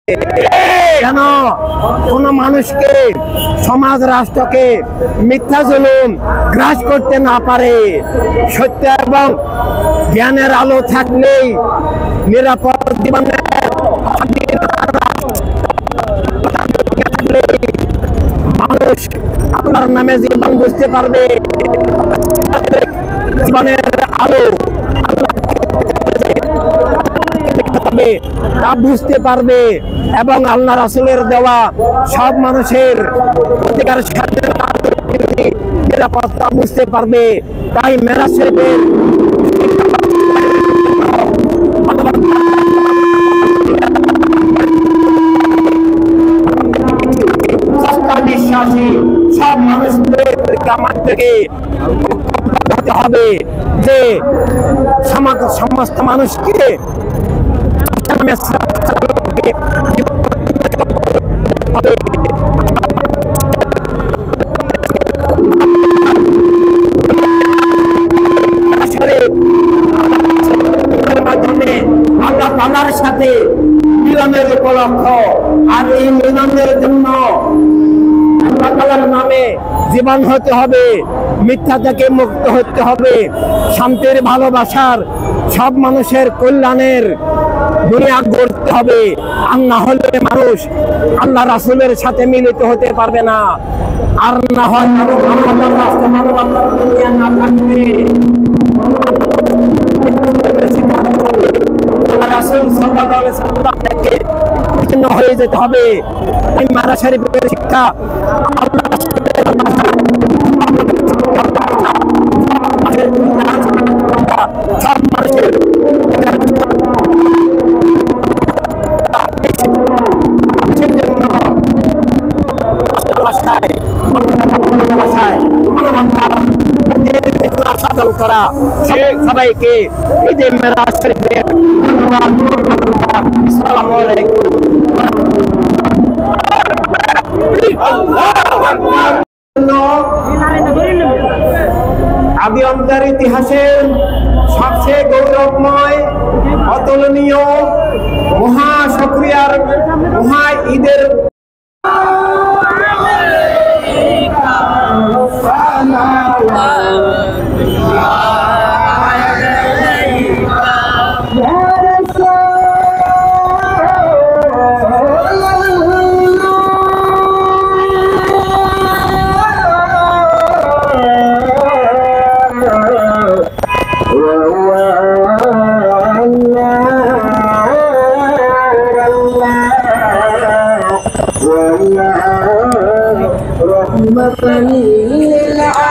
কেন কোন মানুষকে সমাজ রাষ্ট্রকে মিথ্যা জুলুম গ্রাস করতে না পারে। সত্য এবং জ্ঞানের আলো থাকলেই নিরাপদ জীবনের মানুষ আপনার নামে জীবন বুঝতে পারবে, জীবনের আলো তা বুঝতে পারবে এবং আল্লাহ রাসূলের দেওয়া সব মানুষের অধিকার নিরাপত্তা বুঝতে পারবে। তাই মেরাজ শরীফের বিশ্বাসী সব মানুষদের কামার থেকে হবে যে সমস্ত মানুষকে মাধ্যমে আল্লাহ তাআলার সাথে মিলনের উপলক্ষ। আর এই মিলনের জন্য আল্লাহ তাআলার নামে জীবন হতে হবে, মিথ্যা থেকে মুক্ত হতে হবে, শান্তির ভালোবাসার সব মানুষের কল্যাণের দুনিয়া গড়তে হবে। আর না হলে মানুষ আল্লাহ রাসূলের সাথে মিলিত হতে পারবে না। আর না হয় আমাদের রাষ্ট্র মানবতার দুনিয়া না থাকবে। রাসূল সাল্লাল্লাহু আলাইহি ওয়াসাল্লাম থেকে বিচ্ছিন্ন হয়ে যেতে হবে। এই মেরাজ শরীফের শিক্ষা সব মানুষের করা সবাইকে ঈদে মেরাজ শরীফের আসসালামু আলাইকুম। আদি অন্তর ইতিহাসের সবচেয়ে গৌরবময় অতুলনীয় মহা শুকরিয়ার মহা ঈদের رحمة للعالمين